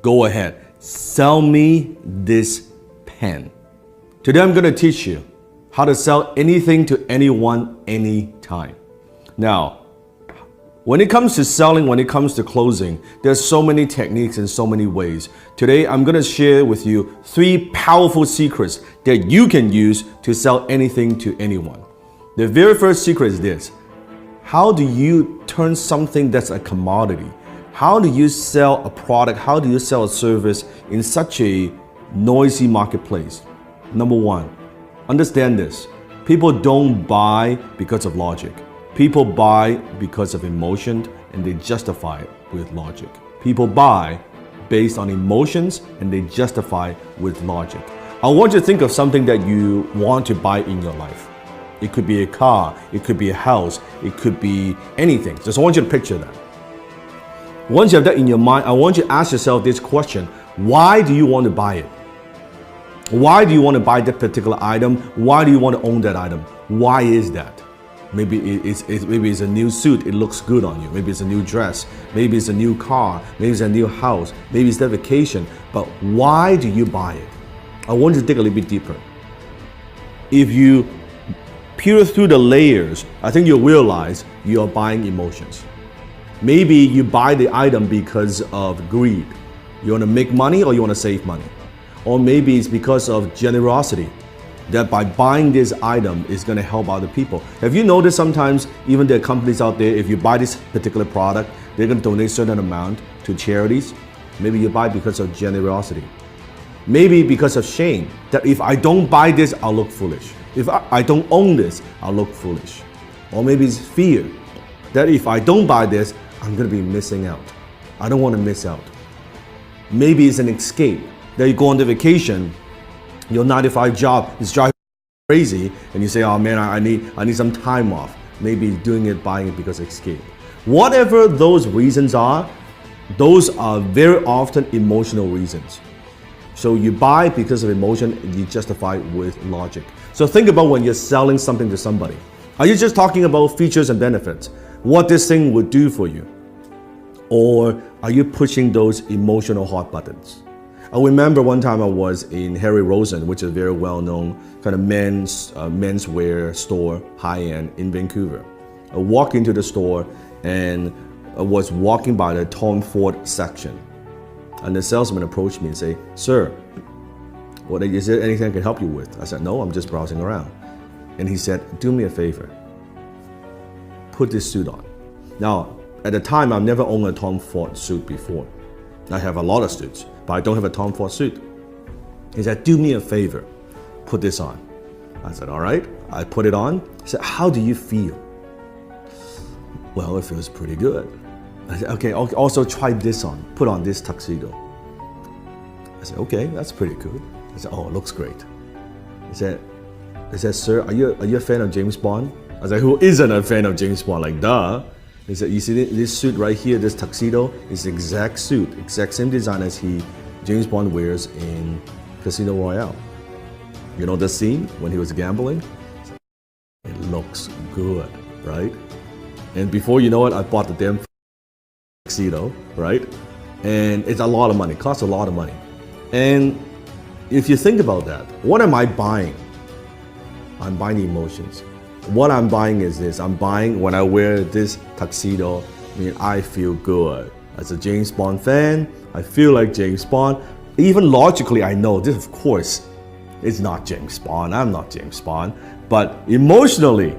Go ahead, sell me this pen. Today I'm going to teach you how to sell anything to anyone, anytime. Now, when it comes to selling, when it comes to closing, there's so many techniques and so many ways. Today, I'm going to share with you 3 powerful secrets that you can use to sell anything to anyone. The very first secret is this. How do you turn something that's a commodity? How do you sell a product? How do you sell a service in such a noisy marketplace? Number 1, understand this. People don't buy because of logic. People buy because of emotion, and they justify it with logic. People buy based on emotions, and they justify with logic. I want you to think of something that you want to buy in your life. It could be a car, it could be a house, it could be anything. Just want you to picture that. Once you have that in your mind, I want you to ask yourself this question. Why do you want to buy it? Why do you want to buy that particular item? Why do you want to own that item? Why is that? Maybe it's a new suit, it looks good on you. Maybe it's a new dress. Maybe it's a new car. Maybe it's a new house. Maybe it's that vacation. But why do you buy it? I want you to dig a little bit deeper. If you peel through the layers, I think you'll realize you are buying emotions. Maybe you buy the item because of greed. You want to make money or you want to save money. Or maybe it's because of generosity, that by buying this item is going to help other people. Have you noticed sometimes even there are companies out there, if you buy this particular product, they're going to donate a certain amount to charities? Maybe you buy because of generosity. Maybe because of shame, that if I don't buy this, I'll look foolish. If I don't own this, I'll look foolish. Or maybe it's fear, that if I don't buy this, I'm going to be missing out. I don't want to miss out. Maybe it's an escape, that you go on the vacation, your 9-to-5 job is driving you crazy, and you say, oh man, I need some time off. Maybe doing it, buying it because of escape. Whatever those reasons are, those are very often emotional reasons. So you buy because of emotion, and you justify with logic. So think about when you're selling something to somebody. Are you just talking about features and benefits? What this thing would do for you? Or are you pushing those emotional hot buttons? I remember one time I was in Harry Rosen, which is a very well-known kind of menswear store, high-end in Vancouver. I walked into the store and I was walking by the Tom Ford section. And the salesman approached me and said, sir, is there anything I can help you with? I said, no, I'm just browsing around. And he said, do me a favor. Put this suit on. Now, at the time, I've never owned a Tom Ford suit before. I have a lot of suits, but I don't have a Tom Ford suit. He said, do me a favor, put this on. I said, all right. I put it on. He said, how do you feel? Well, it feels pretty good. I said, okay, also try this on. Put on this tuxedo. I said, okay, that's pretty good. He said, oh, it looks great. He said, sir, are you a fan of James Bond? I was like, who isn't a fan of James Bond? Like, duh. He said, you see this suit right here, this tuxedo, is the exact suit, exact same design as James Bond wears in Casino Royale. You know the scene when he was gambling? It looks good, right? And before you know it, I bought the damn tuxedo, right? And it's a lot of money, costs a lot of money. And if you think about that, what am I buying? I'm buying emotions. What I'm buying is this. I'm buying when I wear this tuxedo, I feel good. As a James Bond fan, I feel like James Bond. Even logically, I know this, of course, is not James Bond. I'm not James Bond. But emotionally,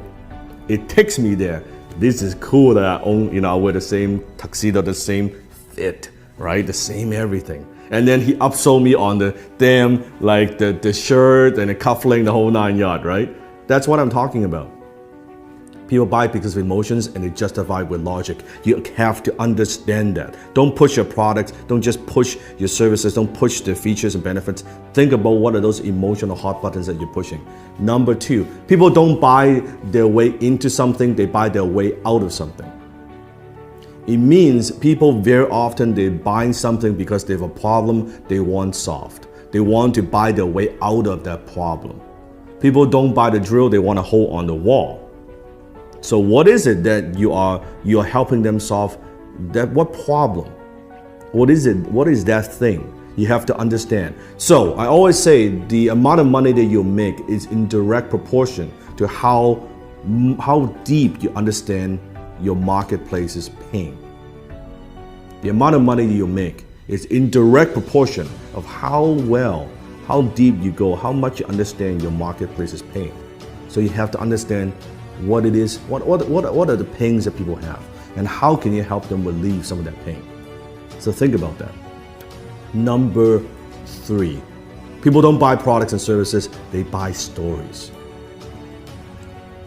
it takes me there. This is cool that I own, I wear the same tuxedo, the same fit, right? The same everything. And then he upsold me on the damn, like the shirt and the cufflink, the whole 9 yard, right? That's what I'm talking about. People buy because of emotions and they justify with logic. You have to understand that. Don't push your products. Don't just push your services. Don't push the features and benefits. Think about what are those emotional hot buttons that you're pushing. Number 2, people don't buy their way into something. They buy their way out of something. It means people very often they're buying something because they have a problem they want solved. They want to buy their way out of that problem. People don't buy the drill. They want a hole on the wall. So what is it that you are helping them solve? What problem? What is it? What is that thing? You have to understand. So I always say the amount of money that you make is in direct proportion to how deep you understand your marketplace's pain. The amount of money you make is in direct proportion of how deep you go, how much you understand your marketplace's pain. So you have to understand what it is, what are the pains that people have, and how can you help them relieve some of that pain. So think about that. Number 3, people don't buy products and services, they buy stories.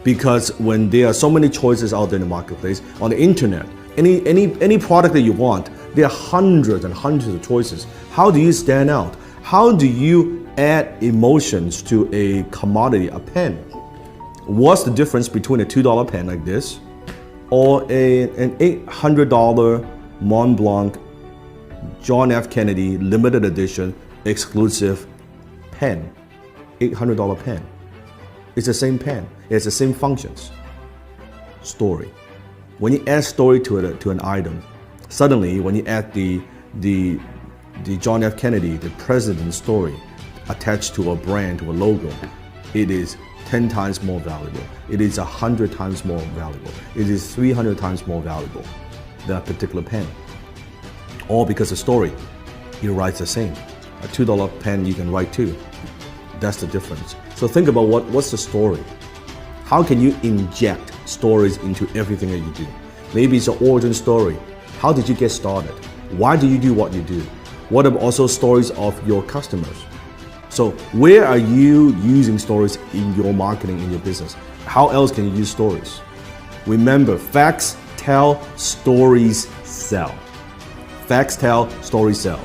Because when there are so many choices out there in the marketplace, on the internet, any product that you want, there are hundreds and hundreds of choices. How do you stand out? How do you add emotions to a commodity, a pen? What's the difference between a $2 pen like this or an $800 Mont Blanc John F. Kennedy limited edition exclusive pen? $800 pen. It's the same pen. It has the same functions. Story. When you add story to an item, suddenly when you add the John F. Kennedy, the president's story attached to a brand, to a logo, it is 10 times more valuable. It is 100 times more valuable. It is 300 times more valuable, that particular pen. All because the story, it writes the same. A $2 pen you can write too. That's the difference. So think about what's the story? How can you inject stories into everything that you do? Maybe it's an origin story. How did you get started? Why do you do what you do? What are also stories of your customers? So where are you using stories in your marketing, in your business? How else can you use stories? Remember, facts tell, stories sell. Facts tell, stories sell.